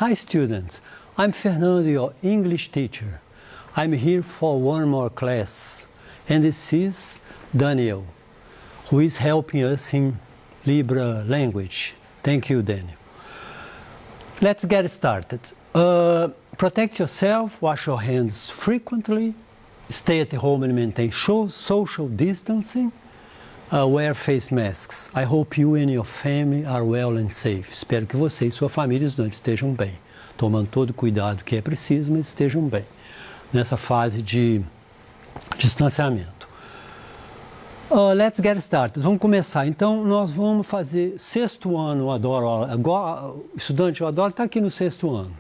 Hi students, I'm Fernando, your English teacher. I'm here for one more class. And this is Daniel, who is helping us in Libra language. Thank you, Daniel. Let's get started. Protect yourself, wash your hands frequently, stay at home and maintain social distancing, wear face masks. I hope you and your family are well and safe. Espero que você e sua família estejam bem, tomando todo o cuidado que é preciso, mas estejam bem nessa fase de distanciamento. Let's get started. Vamos começar. Então, nós vamos fazer sexto ano, eu adoro, estudante, eu adoro estar aqui no sexto ano,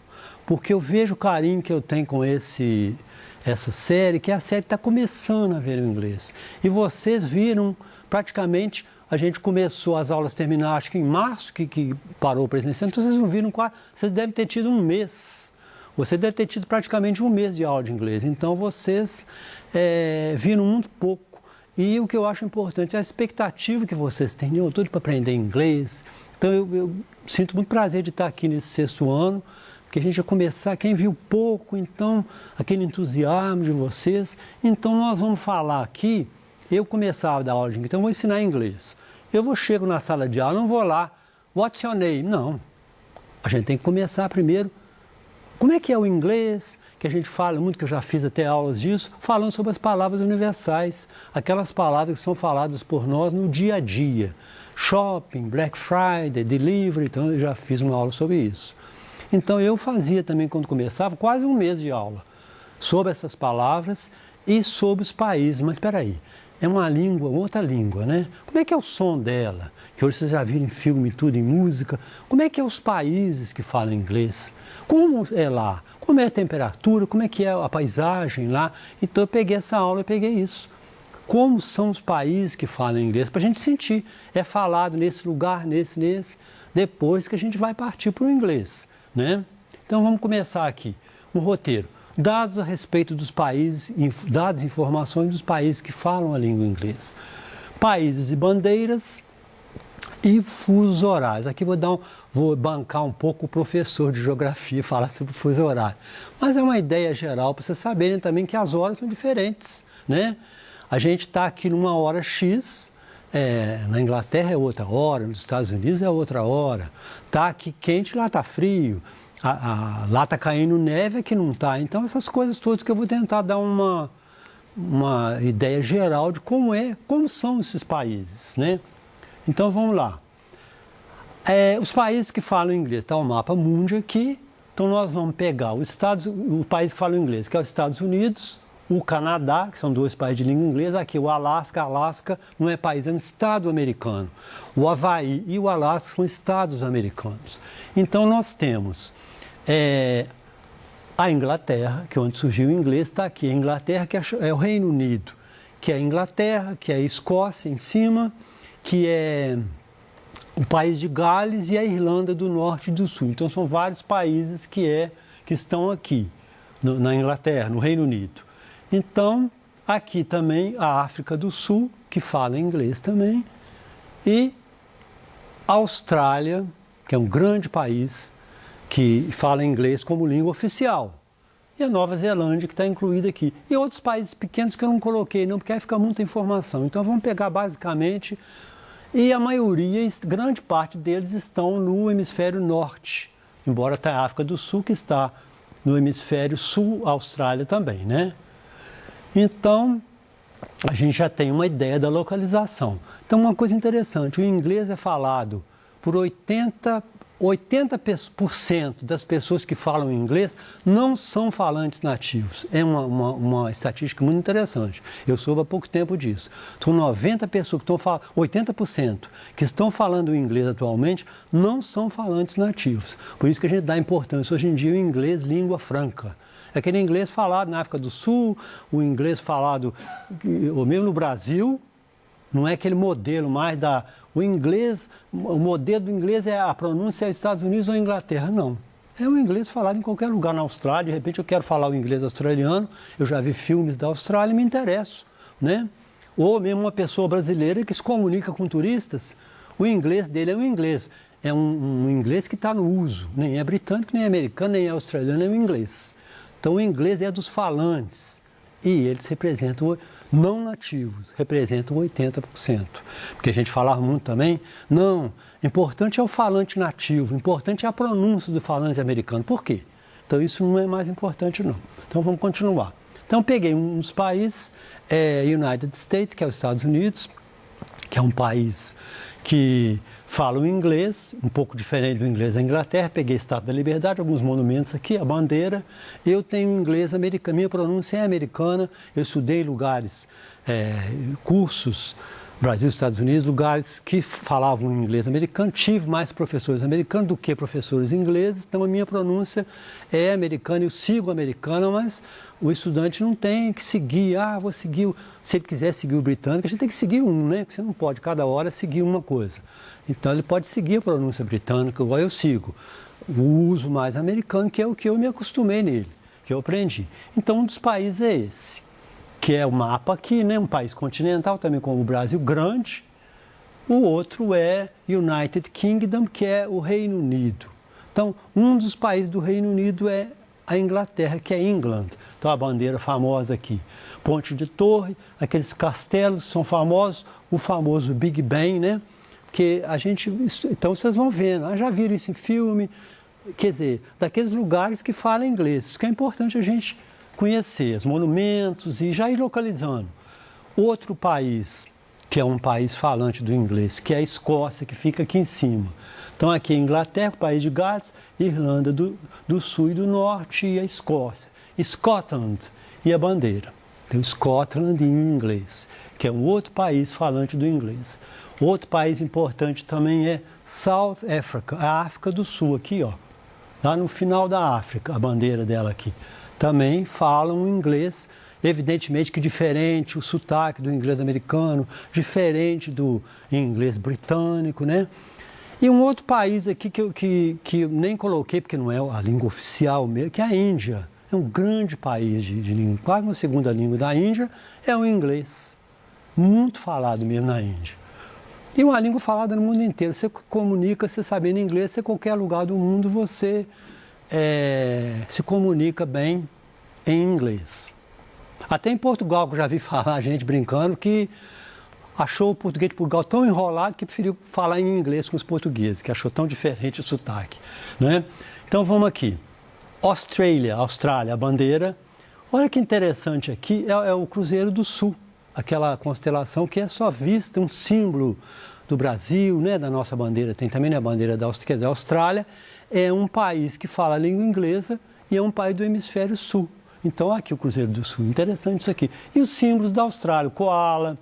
porque eu vejo o carinho que eu tenho com essa série, que é a série que está começando a ver o inglês. E vocês viram, praticamente, a gente começou, as aulas terminaram, acho que em março, que parou o presencial, então vocês não viram, vocês devem ter tido um mês. Você deve ter tido praticamente um mês de aula de inglês, então vocês viram muito pouco. E o que eu acho importante é a expectativa que vocês têm, eu estou para aprender inglês. Então eu sinto muito prazer de estar aqui nesse sexto ano, que a gente vai começar, quem viu pouco, então, aquele entusiasmo de vocês. Então nós vamos falar aqui, eu começava a dar aula de inglês, então eu vou ensinar inglês. Chego na sala de aula, não vou lá, what's your name? Não, a gente tem que começar primeiro, como é que é o inglês, que a gente fala muito, que eu já fiz até aulas disso, falando sobre as palavras universais, aquelas palavras que são faladas por nós no dia a dia. Shopping, Black Friday, delivery, então eu já fiz uma aula sobre isso. Então eu fazia também, quando começava, quase um mês de aula sobre essas palavras e sobre os países. Mas espera aí, é uma língua, outra língua, né? Como é que é o som dela? Que hoje vocês já viram em filme, tudo, em música. Como é que é os países que falam inglês? Como é lá? Como é a temperatura? Como é que é a paisagem lá? Então eu peguei essa aula e peguei isso. Como são os países que falam inglês? Para a gente sentir. É falado nesse lugar, nesse. Depois que a gente vai partir para o inglês, né? Então vamos começar aqui. Um roteiro. Dados a respeito dos países, dados e informações dos países que falam a língua inglesa. Países e bandeiras e fusos horários. Aqui vou bancar um pouco o professor de geografia, falar sobre o fuso horário. Mas é uma ideia geral para vocês saberem também que as horas são diferentes, né? A gente está aqui numa hora X, na Inglaterra é outra hora, nos Estados Unidos é outra hora. Está aqui quente, lá está frio. Lá está caindo neve, aqui não está. Então essas coisas todas que eu vou tentar dar uma ideia geral de como são esses países, né? Então vamos lá. Os países que falam inglês, está o mapa mundi aqui, então nós vamos pegar o país que fala inglês, que é os Estados Unidos, o Canadá, que são dois países de língua inglesa, aqui o Alasca não é país, é um estado americano. O Havaí e o Alasca são estados americanos. Então nós temos a Inglaterra, que é onde surgiu o inglês, está aqui. A Inglaterra, que é o Reino Unido, que é a Inglaterra, que é a Escócia em cima, que é o país de Gales e a Irlanda do Norte e do Sul. Então são vários países que estão aqui, na Inglaterra, no Reino Unido. Então, aqui também a África do Sul, que fala inglês também, e a Austrália, que é um grande país, que fala inglês como língua oficial. E a Nova Zelândia, que está incluída aqui. E outros países pequenos que eu não coloquei, não, porque aí fica muita informação. Então vamos pegar basicamente... E a maioria, grande parte deles estão no hemisfério norte, embora tenha a África do Sul, que está no hemisfério sul, a Austrália também, né? Então, a gente já tem uma ideia da localização. Então, uma coisa interessante, o inglês é falado por 80% das pessoas que falam inglês não são falantes nativos. É uma estatística muito interessante. Eu soube há pouco tempo disso. São 90 pessoas que estão falando, 80% que estão falando inglês atualmente não são falantes nativos. Por isso que a gente dá importância hoje em dia ao inglês língua franca. É aquele inglês falado na África do Sul, o inglês falado, ou mesmo no Brasil, não é aquele modelo mais o modelo do inglês é a pronúncia dos Estados Unidos ou Inglaterra, não. É o inglês falado em qualquer lugar na Austrália, de repente eu quero falar o inglês australiano, eu já vi filmes da Austrália e me interesso, né? Ou mesmo uma pessoa brasileira que se comunica com turistas, o inglês dele é o inglês. é um inglês que está no uso, nem é britânico, nem é americano, nem é australiano, é o inglês. Então o inglês é dos falantes e eles representam, não nativos, representam 80%. Porque a gente falava muito também, não, importante é o falante nativo, importante é a pronúncia do falante americano. Por quê? Então isso não é mais importante não. Então vamos continuar. Então peguei uns países, United States, que é os Estados Unidos, que é um país que fala o inglês, um pouco diferente do inglês da Inglaterra. Peguei Estátua da Liberdade, alguns monumentos aqui, a bandeira. Eu tenho inglês americano, minha pronúncia é americana. Eu estudei em lugares, cursos, Brasil, Estados Unidos, lugares que falavam inglês americano. Tive mais professores americanos do que professores ingleses, então a minha pronúncia é americana, eu sigo americana, mas o estudante não tem que seguir, vou seguir, se ele quiser seguir o britânico, a gente tem que seguir um, né? Porque você não pode cada hora seguir uma coisa. Então ele pode seguir a pronúncia britânica, igual eu sigo. O uso mais americano, que é o que eu me acostumei nele, que eu aprendi. Então um dos países é esse, que é o mapa aqui, né? Um país continental, também como o Brasil, grande. O outro é United Kingdom, que é o Reino Unido. Então, um dos países do Reino Unido é a Inglaterra, que é England. Então, a bandeira famosa aqui. Ponte de Torre, aqueles castelos são famosos, o famoso Big Ben, né? Que a gente... Então, vocês vão vendo, já viram isso em filme, quer dizer, daqueles lugares que falam inglês. Isso que é importante a gente conhecer, os monumentos e já ir localizando. Outro país, que é um país falante do inglês, que é a Escócia, que fica aqui em cima. Então aqui é Inglaterra, o país de Gales, Irlanda do Sul e do Norte e a Escócia. Scotland e a bandeira. Tem o Scotland em inglês, que é um outro país falante do inglês. Outro país importante também é South Africa, a África do Sul, aqui ó. Lá no final da África, a bandeira dela aqui. Também falam inglês, evidentemente que diferente o sotaque do inglês americano, diferente do inglês britânico, né? E um outro país aqui que eu nem coloquei, porque não é a língua oficial mesmo, que é a Índia. É um grande país de língua, quase uma segunda língua da Índia, é o inglês. Muito falado mesmo na Índia. E uma língua falada no mundo inteiro. Você comunica, você sabendo inglês, você qualquer lugar do mundo, você se comunica bem em inglês. Até em Portugal, que eu já vi falar gente brincando, que achou o português de Portugal tão enrolado que preferiu falar em inglês com os portugueses, que achou tão diferente o sotaque, né? Então vamos aqui. Austrália, a bandeira. Olha que interessante aqui, é o Cruzeiro do Sul, aquela constelação que é só vista, um símbolo do Brasil, né, da nossa bandeira. Tem também a bandeira da Austrália, quer dizer, a Austrália é um país que fala a língua inglesa e é um país do hemisfério sul. Então aqui o Cruzeiro do Sul, interessante isso aqui. E os símbolos da Austrália, o koala,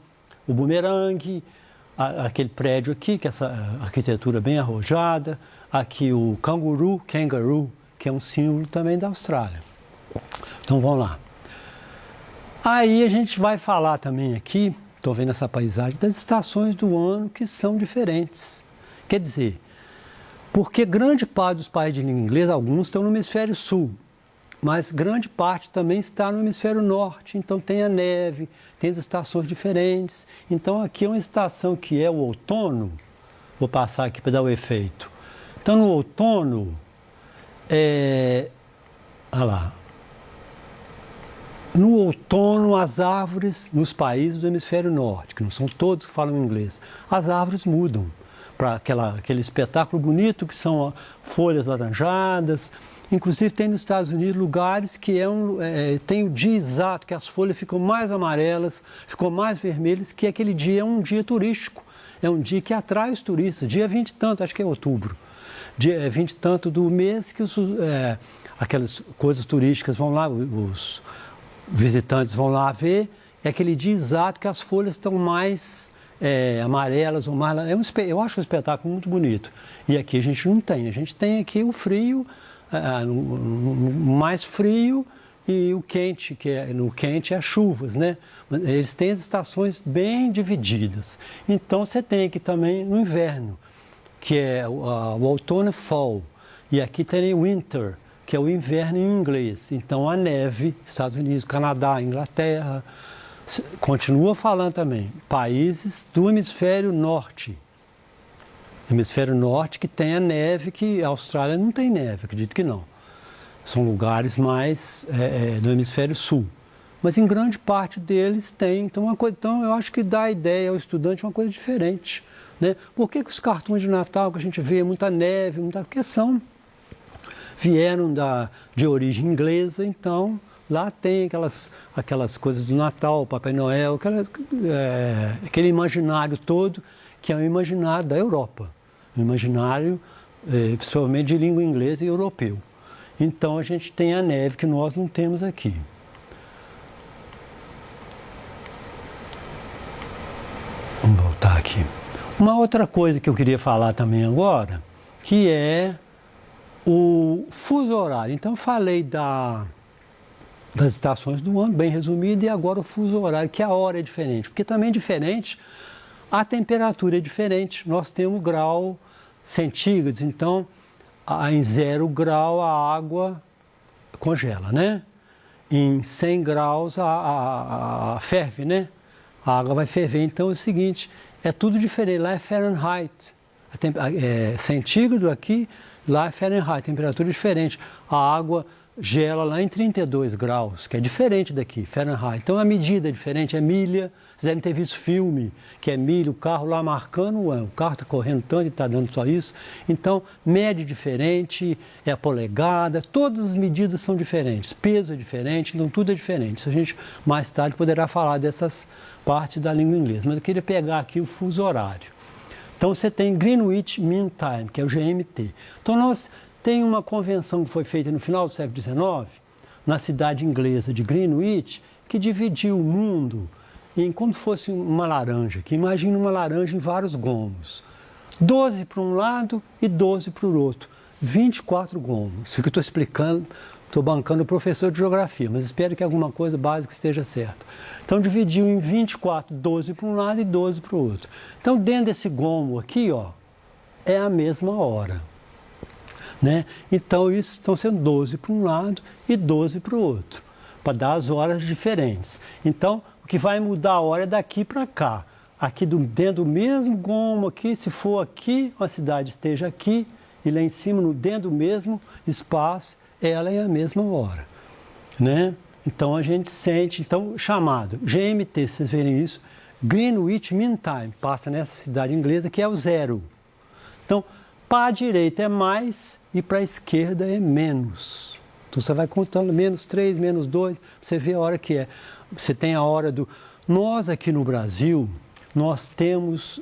o bumerangue, aquele prédio aqui, que é essa arquitetura bem arrojada, aqui o kangaroo, que é um símbolo também da Austrália. Então vamos lá. Aí a gente vai falar também aqui, estou vendo essa paisagem, das estações do ano que são diferentes. Quer dizer, porque grande parte dos países de língua inglesa, alguns estão no hemisfério sul, mas grande parte também está no hemisfério norte, então tem a neve, tem as estações diferentes. Então aqui é uma estação que é o outono, vou passar aqui para dar o efeito. Então no outono, olha lá, no outono as árvores nos países do hemisfério norte, que não são todos que falam inglês, as árvores mudam para aquele espetáculo bonito que são folhas laranjadas. Inclusive tem nos Estados Unidos lugares que tem o dia exato, que as folhas ficam mais amarelas, ficam mais vermelhas, que aquele dia é um dia turístico, é um dia que atrai os turistas, dia 20 e tanto, acho que é outubro, dia 20 e tanto do mês que aquelas coisas turísticas vão lá, os visitantes vão lá ver, é aquele dia exato que as folhas estão mais amarelas ou mais... eu acho um espetáculo muito bonito. E aqui a gente não tem, a gente tem aqui o frio, mais frio e o quente, no quente é as chuvas, né? Eles têm as estações bem divididas. Então você tem aqui também no inverno, que é o outono, fall, e aqui tem o winter, que é o inverno em inglês. Então a neve, Estados Unidos, Canadá, Inglaterra, continua falando também, países do hemisfério norte. no hemisfério norte que tem a neve, que a Austrália não tem neve, acredito que não. São lugares mais do hemisfério sul. Mas em grande parte deles tem. Então, então eu acho que dá a ideia ao estudante uma coisa diferente. Né? Por que os cartões de Natal que a gente vê muita neve, porque vieram de origem inglesa, então lá tem aquelas coisas do Natal, Papai Noel, aquele imaginário todo, que é um imaginário da Europa, um imaginário principalmente de língua inglesa e europeu. Então a gente tem a neve que nós não temos aqui. Vamos voltar aqui. Uma outra coisa que eu queria falar também agora, que é o fuso horário. Então, eu falei das estações do ano, bem resumido, e agora o fuso horário, que a hora é diferente. Porque também é diferente, a temperatura é diferente. Nós temos grau centígrados, então, em 0 grau a água congela, né? Em 100 graus a ferve, né? A água vai ferver. Então, é o seguinte, é tudo diferente. Lá é Fahrenheit, centígrado aqui, lá é Fahrenheit, temperatura diferente. A água gela lá em 32 graus, que é diferente daqui, Fahrenheit. Então a medida é diferente, é milha. Vocês devem ter visto filme, que é milha, o carro lá marcando, o carro está correndo tanto e está dando só isso. Então, mede diferente, é a polegada, todas as medidas são diferentes, peso é diferente, então tudo é diferente. Isso a gente mais tarde poderá falar dessas partes da língua inglesa. Mas eu queria pegar aqui o fuso horário. Então você tem Greenwich Mean Time, que é o GMT. Então nós tem uma convenção que foi feita no final do século XIX, na cidade inglesa de Greenwich, que dividiu o mundo em como se fosse uma laranja, que imagina uma laranja em vários gomos. 12 para um lado e 12 para o outro. 24 gomos. Isso que eu estou explicando, estou bancando o professor de geografia, mas espero que alguma coisa básica esteja certa. Então dividiu em 24, 12 para um lado e 12 para o outro. Então dentro desse gomo aqui, ó, é a mesma hora. Né? Então isso estão sendo 12 para um lado e 12 para o outro, para dar as horas diferentes. Então o que vai mudar a hora é daqui para cá. Aqui dentro do mesmo gomo aqui, se for aqui, a cidade esteja aqui, e lá em cima, dentro do mesmo espaço, ela é a mesma hora. Né? Então a gente sente, então chamado GMT, vocês verem isso, Greenwich Mean Time, passa nessa cidade inglesa que é o 0. Então, para a direita é mais e para a esquerda é menos. Então você vai contando menos 3, menos 2, você vê a hora que é. Você tem a hora do... Nós aqui no Brasil, nós temos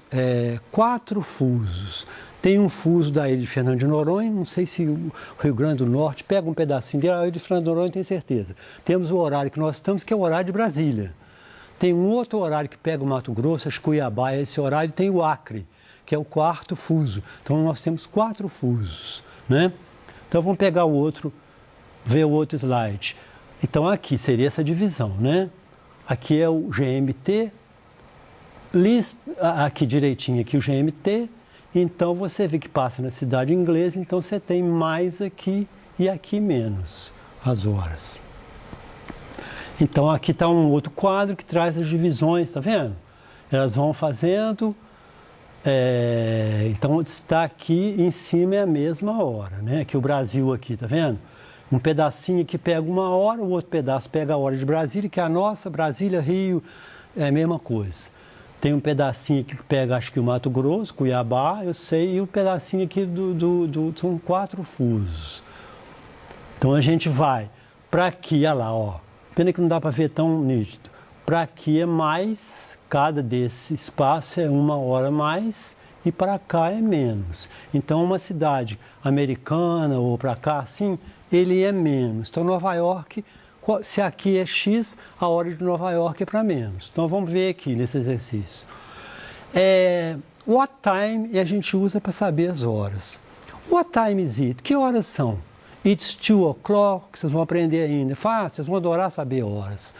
4 fusos. Tem um fuso da ilha de Fernando de Noronha, não sei se o Rio Grande do Norte pega um pedacinho dele, a ilha de Fernando de Noronha tem certeza. Temos o horário que nós estamos, que é o horário de Brasília. Tem um outro horário que pega o Mato Grosso, acho que Cuiabá, esse horário tem o Acre, que é o 4º fuso. Então nós temos 4 fusos, né? Então vamos pegar o outro, ver o outro slide. Então aqui seria essa divisão, né? Aqui é o GMT, aqui direitinho aqui o GMT. Então você vê que passa na cidade inglesa, então você tem mais aqui e aqui menos as horas. Então aqui está um outro quadro que traz as divisões, tá vendo? Elas vão fazendo, então está aqui em cima é a mesma hora, né? Que o Brasil aqui, tá vendo? Um pedacinho que pega 1 hora, o outro pedaço pega a hora de Brasília, que é a nossa, Brasília, Rio, é a mesma coisa. Tem um pedacinho aqui que pega, acho que o Mato Grosso, Cuiabá, eu sei, e o pedacinho aqui são 4 fusos. Então a gente vai para aqui, olha lá, ó. Pena que não dá para ver tão nítido. Para aqui é mais, cada desse espaço é 1 hora mais, e para cá é menos. Então uma cidade americana ou para cá, assim, ele é menos. Então Nova York, se aqui é X, a hora de Nova York é para menos. Então vamos ver aqui nesse exercício. What time a gente usa para saber as horas. What time is it? Que horas são? It's 2 o'clock, vocês vão aprender ainda. Fácil, vocês vão adorar saber horas.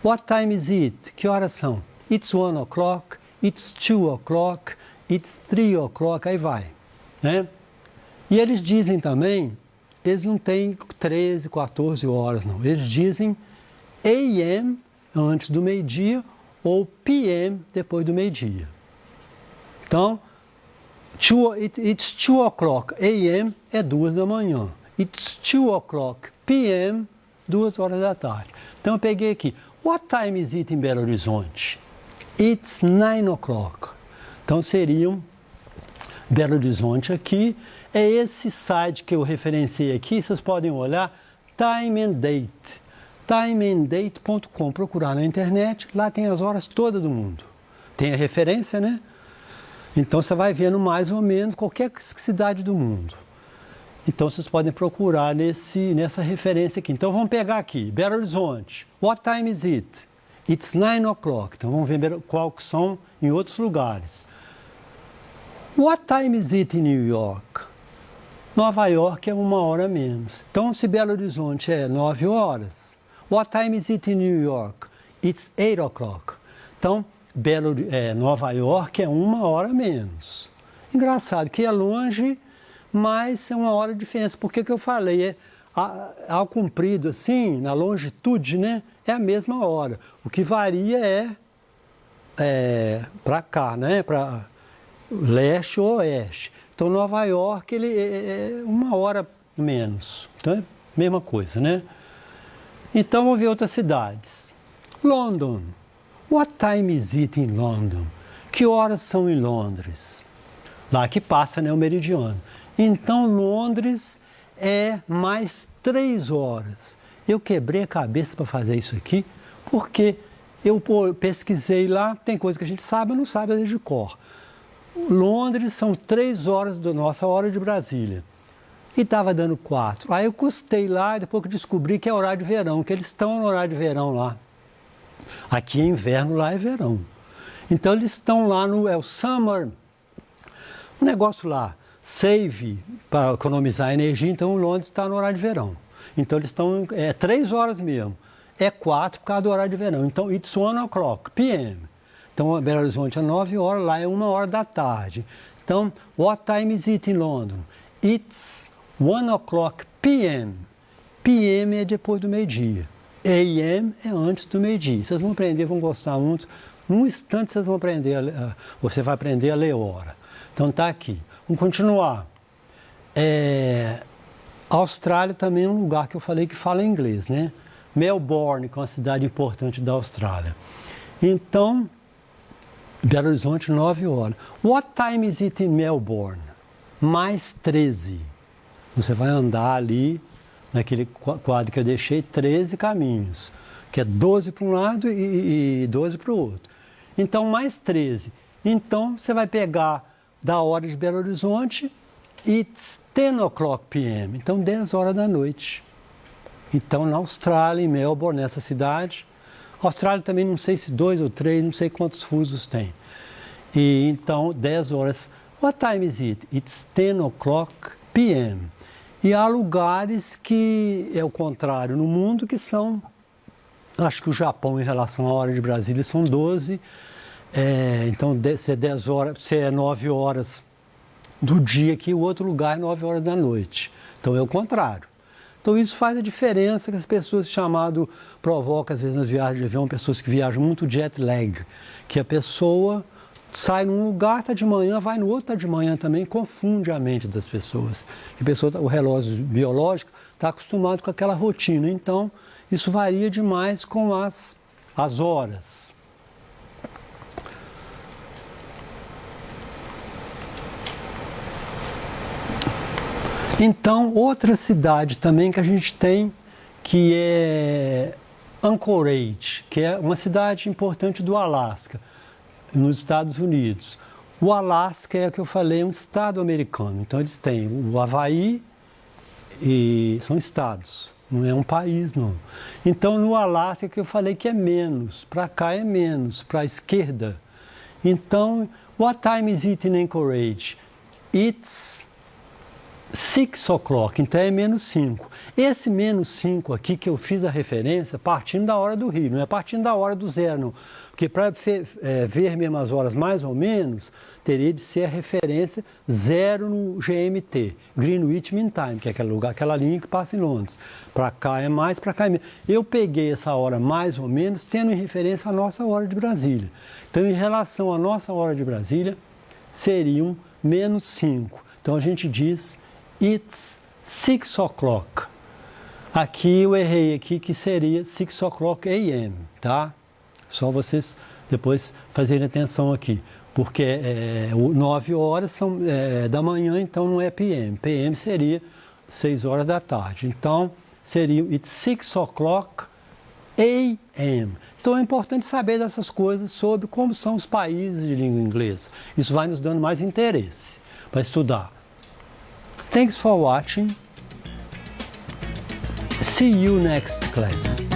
What time is it? Que horas são? It's 1 o'clock, it's 2 o'clock, it's 3 o'clock, aí vai. Né? E eles dizem também, eles não têm 13, 14 horas, não. Eles dizem AM, antes do meio-dia, ou PM, depois do meio-dia. Então, It's 2 o'clock a.m. é 2 da manhã. It's 2 o'clock p.m. 2 horas da tarde. Então eu peguei aqui. What time is it em Belo Horizonte? It's 9 o'clock. Então seriam Belo Horizonte aqui. É esse site que eu referenciei aqui. Vocês podem olhar. Time and Date. Timeanddate.com. Procurar na internet. Lá tem as horas todas do mundo. Tem a referência, né? Então você vai vendo mais ou menos qualquer cidade do mundo. Então vocês podem procurar nessa referência aqui. Então vamos pegar aqui, Belo Horizonte. What time is it? It's 9 o'clock. Então vamos ver qual que são em outros lugares. What time is it in New York? Nova York é 1 hora menos. Então se Belo Horizonte é 9 horas. What time is it in New York? It's 8 o'clock. Então Nova York é 1 hora menos. Engraçado que é longe, mas é 1 hora de diferença. Por que eu falei? Ao comprido, assim, na longitude, né? É a mesma hora. O que varia para cá, né? Para leste ou oeste. Então, Nova York, ele é 1 hora menos. Então, é a mesma coisa, né? Então, vamos ver outras cidades. London. What time is it in London? Que horas são em Londres? Lá que passa, né, o meridiano. Então, Londres é mais 3 horas. Eu quebrei a cabeça para fazer isso aqui, porque eu pesquisei lá, tem coisa que a gente sabe, mas não sabe às vezes de cor. Londres são 3 horas da nossa hora de Brasília. E estava dando 4. Aí eu custei lá, depois que descobri que é horário de verão, que eles estão no horário de verão lá. Aqui é inverno, lá é verão. Então eles estão lá é o summer, um negócio lá, save, para economizar energia, então Londres está no horário de verão. Então eles estão, 3 horas mesmo, é 4 por causa do horário de verão. Então it's 1 o'clock p.m. Então Belo Horizonte é 9 horas, lá é 1 hora da tarde. Então, what time is it in London? It's 1 o'clock p.m. p.m. é depois do meio-dia. A.M. é antes do meio-dia. Vocês vão aprender, vão gostar muito. Num instante vocês vão aprender, você vai aprender a ler hora. Então tá aqui. Vamos continuar. Austrália também é um lugar que eu falei que fala inglês, né? Melbourne, que é uma cidade importante da Austrália. Então, Belo Horizonte, 9 horas. What time is it in Melbourne? Mais 13. Você vai andar ali, naquele quadro que eu deixei, 13 caminhos, que é 12 para um lado e 12 para o outro. Então, mais 13. Então, você vai pegar da hora de Belo Horizonte, it's 10 o'clock p.m., então 10 horas da noite. Então, na Austrália, em Melbourne, nessa cidade, Austrália também não sei se 2 ou 3, não sei quantos fusos tem. E então, 10 horas. What time is it? It's 10 o'clock p.m. E há lugares que é o contrário no mundo, que são, acho que o Japão em relação à hora de Brasília são 12, então se é 10 horas, se é 9 horas do dia aqui, o outro lugar é 9 horas da noite. Então é o contrário. Então isso faz a diferença que as pessoas provoca às vezes nas viagens de avião, pessoas que viajam muito jet lag, que a pessoa sai num lugar, está de manhã, vai no outro, está de manhã também, confunde a mente das pessoas. O relógio biológico está acostumado com aquela rotina, então isso varia demais com as horas. Então, outra cidade também que a gente tem, que é Anchorage, que é uma cidade importante do Alasca, nos Estados Unidos. O Alasca é o que eu falei, é um estado americano. Então eles têm o Havaí e são estados, não é um país não. Então no Alasca é que eu falei que é menos, para cá é menos, para a esquerda. Então, what time is it in Anchorage? It's 6 o'clock, então é menos 5. Esse menos 5 aqui que eu fiz a referência, partindo da hora do Rio, não é partindo da hora do zero, não. Porque para ver mesmo as horas mais ou menos, teria de ser a referência 0 no GMT, Greenwich Mean Time, que é aquele lugar, aquela linha que passa em Londres. Para cá é mais, para cá é menos. Eu peguei essa hora mais ou menos, tendo em referência a nossa hora de Brasília. Então, em relação à nossa hora de Brasília, seriam menos 5. Então a gente diz it's 6 o'clock. Aqui eu errei aqui que seria 6 o'clock a.m., tá? Só vocês depois fazerem atenção aqui. Porque 9 horas são da manhã, então não é PM. PM seria 6 horas da tarde. Então seria it's 6 o'clock a.m. Então é importante saber dessas coisas sobre como são os países de língua inglesa. Isso vai nos dando mais interesse para estudar. Thanks for watching. See you next class.